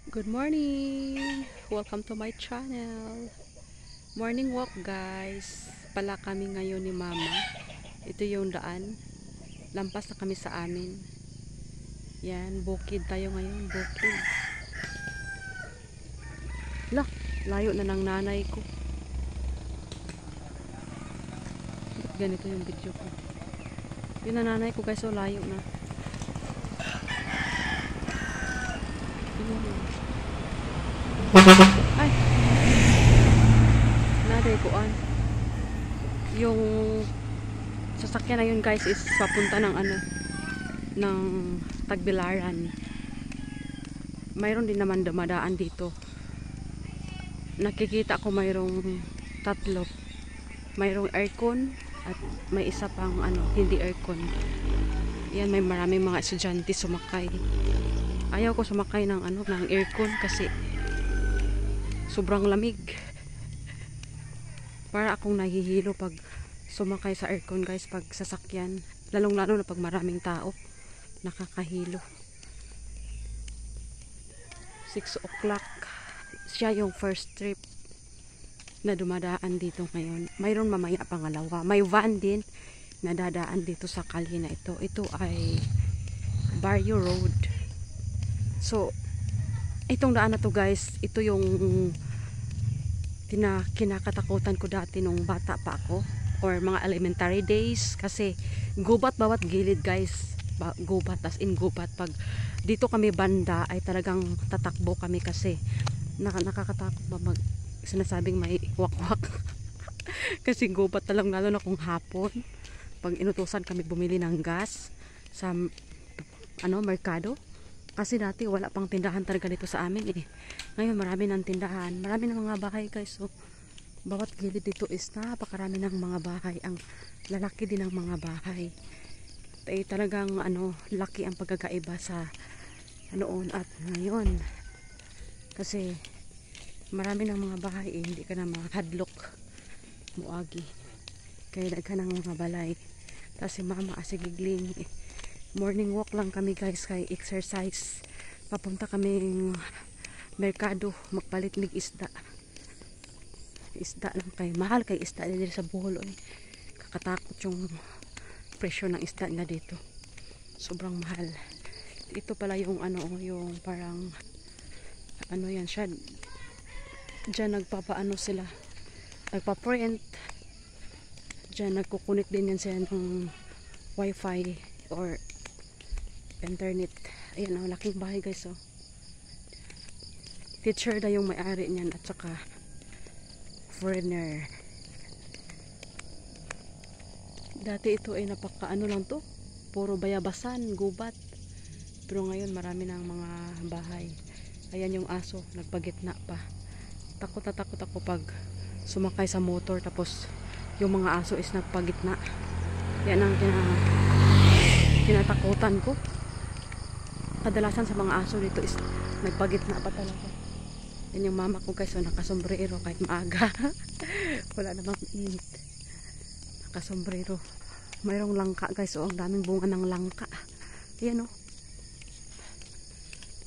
Good morning! Welcome to my channel. Morning walk guys. Pala kami ngayon ni Mama. Ito yung daan. Lampas na kami sa amin. Yan, bukid tayo ngayon. Bukid. Lah, layo na ng nanay ko. Ba't ganito yung video ko? Yun na nanay ko guys, so layo na. Ay! Naday kuan. Yung sasakyan na yun guys is papunta ng ng Tagbilaran. Mayroon din naman dumadaan dito. Nakikita ko mayroong tatlo. Mayroong aircon at may isa pang hindi aircon. Yan, may maraming mga estudyante sumakay. Ayaw ko sumakay ng ng aircon kasi sobrang lamig. Para akong nahihilo pag sumakay sa aircon guys, pag sasakyan. Lalong-lalo na pag maraming tao. Nakakahilo. 6 o'clock. Siya yung first trip na dumadaan dito ngayon. Mayroon mamaya pangalawa. May van din na dadaan dito sa kalye na ito. Ito ay Barrio Road. So, itong daan na to guys, ito yung kinakatakutan ko dati nung bata pa ako or mga elementary days kasi gubat bawat gilid guys. Gubat, as in gubat. Pag dito kami banda ay talagang tatakbo kami kasi nakakatakot ba sinasabing may wakwak. Kasi gubat talang, lalo na kung hapon pag inutusan kami bumili ng gas sa merkado. Kasi dati wala pang tindahan talaga dito sa amin eh. Ngayon marami ng tindahan. Marami ng mga bahay guys. So, bawat gilid dito is napakarami ng mga bahay. Ang lalaki din ng mga bahay. Talagang laki ang pagkakaiba sa noon at ngayon. Kasi marami ng mga bahay eh, hindi ka na makahadlok muagi. Kaya ka ng mga balay. Tapos si Mama asigigling eh. Morning walk lang kami guys, kay exercise. Papunta kaming merkado magpalit mig isda. Isda lang kay mahal kay isda dito sa Bohol eh. Kakatakot yung presyo ng isda na dito. Sobrang mahal. Ito pala yung yung parang yan siya. Diyan nagpapaano sila. Nagpa-print. Diyan nagkukunik din yan sila ng wifi or internet. Ayan, ang laking bahay guys. So, teacher na yung may-ari niyan at saka foreigner. Dati ito ay lang to. Puro bayabasan, gubat. Pero ngayon marami ng mga bahay. Ayan yung aso, nagpagitna pa. Takot na takot ako pag sumakay sa motor tapos yung mga aso is nagpagitna. Yan ang kinatakutan ko. Kadalasan sa mga aso dito is nagpagitna pa talaga. Yan yung mama ko guys, so nakasombrero kahit maaga. Wala namang init. Nakasombrero. Mayroong langka guys, so ang daming bunga ng langka. Ayan o.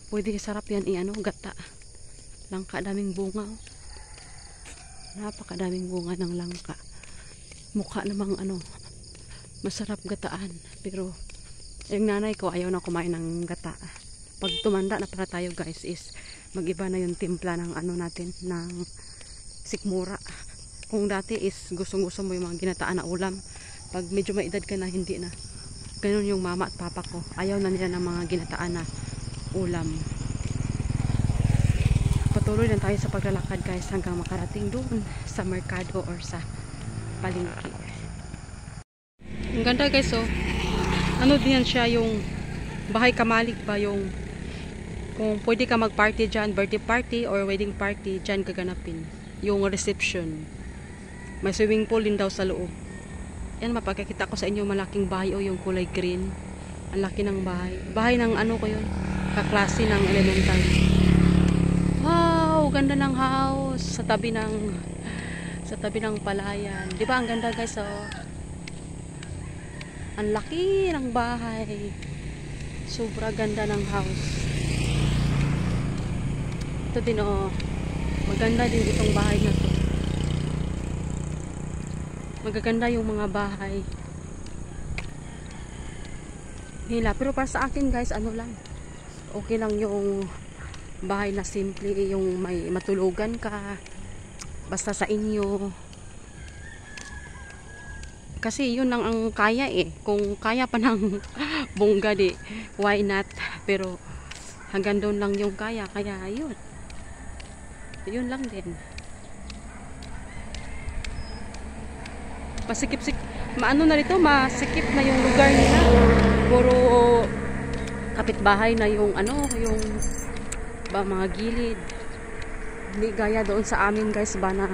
Pwede sarap yan gata. Langka, daming bunga o. Napakadaming bunga ng langka. Mukha namang masarap gataan. Pero yung nanay ko ayaw na kumain ng gata. Pag tumanda na para tayo guys is mag-iba na yung timpla ng natin ng sikmura. Kung dati is gusto mo yung mga ginataan na ulam, pag medyo may edad ka na hindi na. Ganun yung mama at papa ko. Ayaw na nila ng mga ginataan na ulam. Patuloy lang tayo sa paglalakad guys hanggang makarating doon sa merkado or sa palengke. Ang ganda guys oh. Din siya yung bahay kamalig ba yung kung pwede ka mag-party dyan, birthday party or wedding party, dyan gaganapin. Yung reception. May swimming pool din daw sa loob. Yan, mapagkakita ko sa inyo malaking bahay o yung kulay green. Ang laki ng bahay. Bahay ng ko yun? Kaklase ng elementary. Wow, ganda ng house sa tabi ng palayan. 'Di ba ang ganda guys oh. Ang laki ng bahay. Sobra ganda ng house. Ito din oh. Maganda din itong bahay na to. Magaganda yung mga bahay nila. Pero para sa akin guys, ano lang, okay lang yung bahay na simple, yung may matulugan ka basta sa inyo. Kasi yun lang ang kaya eh. Kung kaya pa ng bongga di, why not? Pero hanggang doon lang yung kaya. Kaya yun. Yun lang din. Masikip-sikip. Maano na rito, masikip na yung lugar nila. Puro kapitbahay na yung ano, yung mga gilid. Hindi gaya doon sa amin guys ba na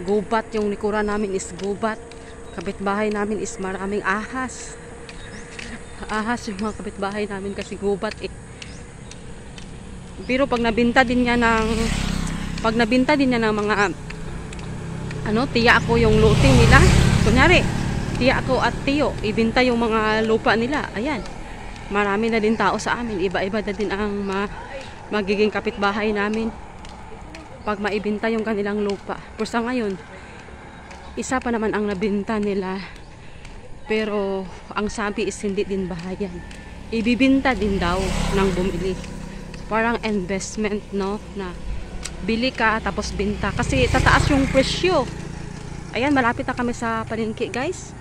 gubat, yung likuran namin is gubat. Kapitbahay namin is maraming ahas. Ahas yung mga kapitbahay namin kasi gubat eh. Pero pag nabinta din niya ng mga ano, tiya ako yung lote nila. Kunyari, tiya ako at tiyo, ibinta yung mga lupa nila. Ayan. Marami na din tao sa amin. Iba-iba na din ang magiging kapitbahay namin pag maibinta yung kanilang lupa. Pero sa ngayon, isa pa naman ang nabinta nila. Pero ang sabi is hindi din bahayan. Ibibinta din daw ng bumili. Parang investment, no? Na bili ka tapos binta. Kasi tataas yung presyo. Ayan, malapit na kami sa palengke, guys.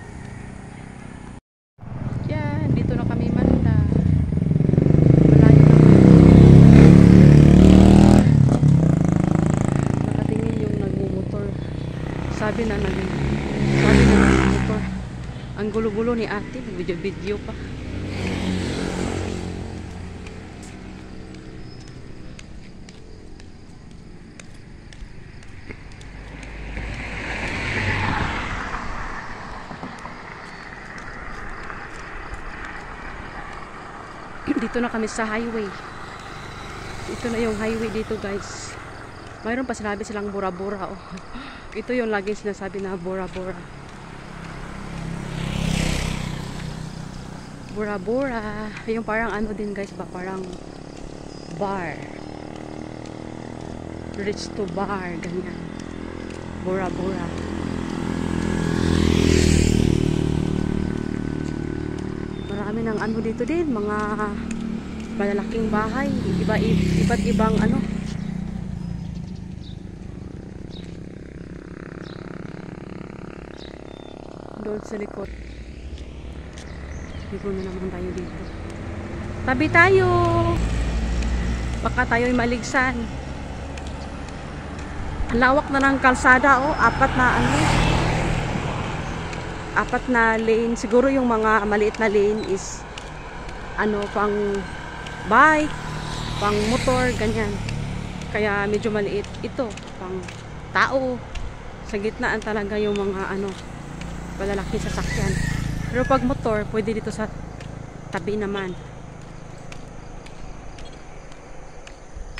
Yan, dito na kami banda. Malayo na kami. Nakatingin yung nagmumotor. Sabi na nagmumotor. Ang gulo-gulo ni ate, video-video pa. Dito na kami sa highway. Ito na yung highway dito guys. Mayroon pa sinabi silang Bora-Bora oh. Ito yung laging sinasabi na Bora-Bora. Bora-Bora. Yung parang ano din guys ba, parang bar. Rich to bar, ganyan. Bora-Bora. Marami ng ano dito din, mga malalaking bahay, iba't ibang ano. Doon sa likod. Ligo na naman tayo dito. Tabi tayo. Baka tayo'y maligsan. Ang lawak na ng kalsada oh, apat na lane. Siguro yung mga maliit na lane is ano, pang bike, pang motor, ganyan. Kaya medyo maliit. Ito, pang tao. Sa gitnaan talaga yung mga ano, malalaki sasakyan. Pero pag motor, pwede dito sa tabi naman.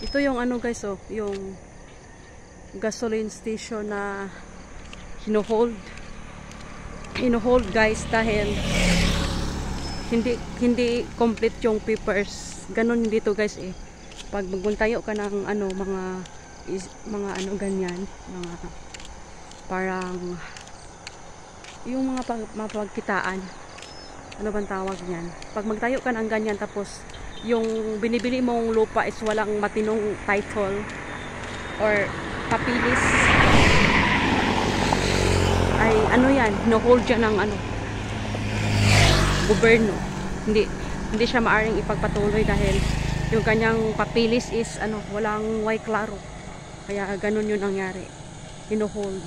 Ito yung ano guys oh, yung gasoline station na hino-hold guys dahil hindi complete yung papers. Ganon dito guys eh. Pag magpuntayo ka ng ano, mga ano ganyan, mga parang yung mga mapagkitaan. Ano bang tawag niyan? Pag magtayo ka ng ganyan tapos yung binibili mong lupa is walang matinong title or papilis, ay ano yan, no-hold dyan ng ano, gobyerno. Hindi siya maaring ipagpatuloy dahil yung kanyang papilis is ano, walang way klaro. Kaya ganun yung nangyari, hino-hold.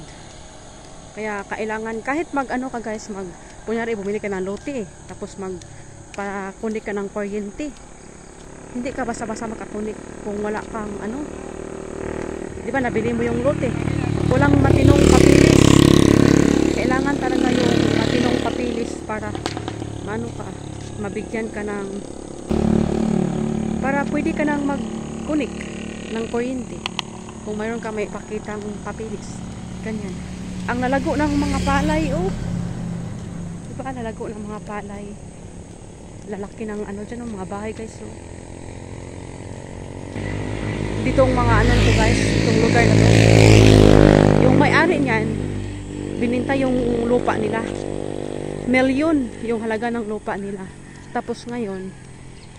Kaya kailangan kahit mag ano ka guys, kunyari bumili ka ng lote tapos magpakunik ka ng kuryente, hindi ka basta-basta makakunik kung wala kang ano, di ba nabili mo yung lote, walang matinong papilis. Kailangan talaga yung matinong papilis para mabigyan ka ng, para pwede ka nang magkunik ng kuryente kung mayroon ka may pakitang papilis. Ganyan. Ang nalago ng mga palay oh, diba nalago ng mga palay, lalaki ng ano dyan, mga bahay guys oh. ditong mga ano to guys, itong lugar na to. Yung may-ari niyan, bininta yung lupa nila. Milyon yung halaga ng lupa nila. Tapos ngayon,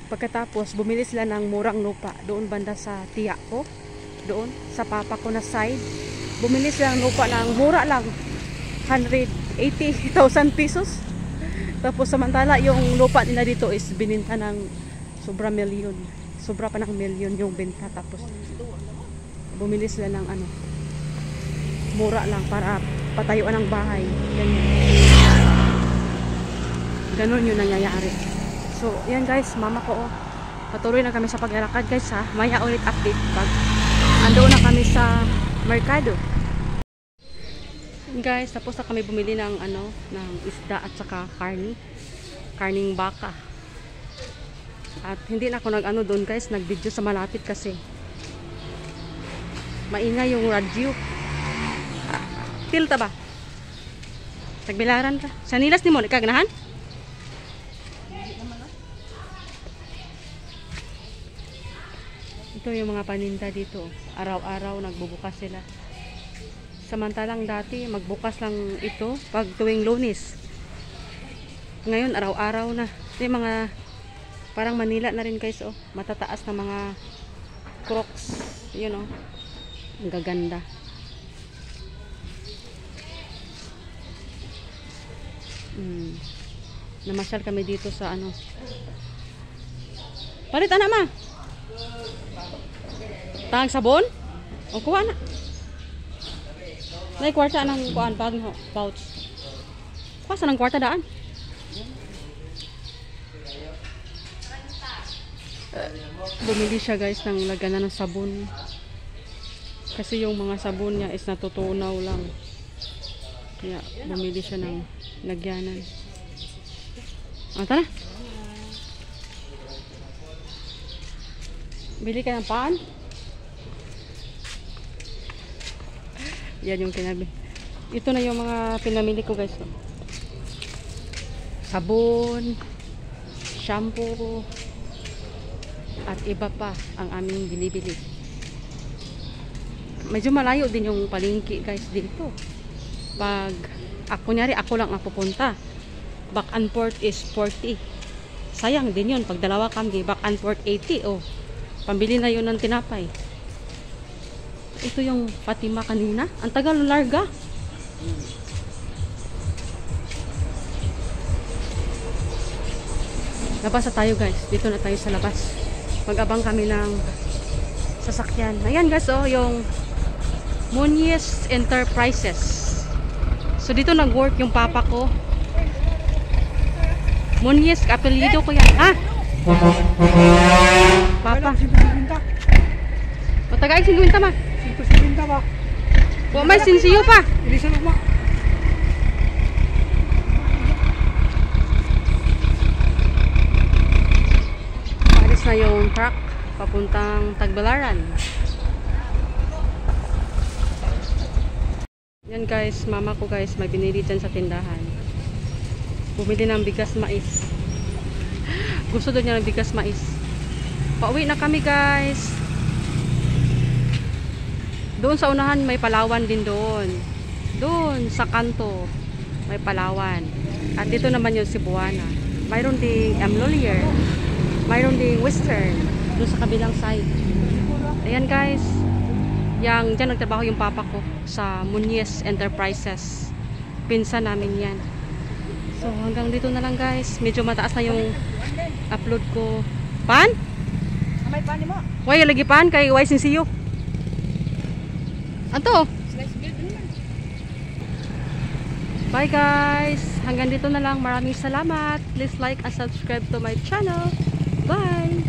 pagkatapos bumili sila ng murang lupa doon banda sa tiya ko, doon sa papa ko na side. Bumili sila ng lupa ng mura lang, 180,000 pesos. Tapos samantala yung lupa nila dito is bininta ng sobra milyon. Sobra pa ng milyon yung benta. Tapos bumili sila ng ano, mura lang para patayuan ng bahay. Ganyan. Ganon yung nangyayari. So, yan guys, mama ko, oh. Patuloy na kami sa paglalakad guys ha. Maya ulit update pag andoon na kami sa merkado. Guys, tapos na kami bumili ng ano, ng isda at saka karning baka. At hindi na ako nag-ano doon guys, nag-video sa malapit kasi maingay yung radyo. Tilta ba? Tagbilaran ka. Sa nilas ni mo, ikagnahan? Ito yung mga paninda dito. Araw-araw nagbubukas sila. Samantalang dati magbukas lang ito pag tuwing Lunes. Ngayon araw-araw na. Yung mga parang Manila na rin guys, oh. Matataas na mga Crocs. Yun, oh. Ang gaganda. Namasyal kami dito sa ano. Palit anak ma. Tang sabon? O kuha na. May kwarta ng kuan bag no, pouch. Kuha sa ng kwarta daan. Bumili siya guys ng laganan ng sabon. Kasi yung mga sabon niya is natutunaw lang. Kaya bumili siya ng lagyanan. Tara. Bili ka ng paan? Yan yung kinabi. Ito na yung mga pinamili ko guys. Sabon, shampoo, at iba pa ang aming binibili. Medyo malayo din yung palengke guys dito. Pag kunyari ako lang ang pupunta, back and forth is 40. Sayang din yun. Pag dalawa kami, back and forth 80. Oh, pambili na yun ng tinapay. Ito yung Fatima kanina. Ang tagal larga. Labas na tayo guys. Dito na tayo sa labas. Mag-abang kami ng sasakyan. Ayan guys, oh, yung Muñez Enterprises. So dito nag-work yung papa ko. Muñez, apelyido ko yan. Ha? Papa. Matagaig 50 ma. 150 ba? Huwag may sinsiyo pa. Ilisan mo. Alis na yung truck papuntang Tagbilaran. Yan guys, mama ko guys may binili dyan sa tindahan. Bumili ng bigas mais. Gusto doon niya ng bigas mais. Pauwi na kami guys. Doon sa unahan may Palawan din doon. Doon sa kanto may Palawan. At dito naman yung Cebuana. Mayroon ding Amlolier. Mayroon ding Western. Doon sa kabilang side. Ayan guys. Yang dyan nagtrabaho yung papa ko sa Muñez Enterprises. Pinsan namin yan. So hanggang dito na lang guys. Medyo mataas na yung upload ko. Pan? May pan mo. Way lagi pan kay way sinsiyo. Anto? Bye guys. Hanggang dito na lang. Maraming salamat. Please like and subscribe to my channel. Bye.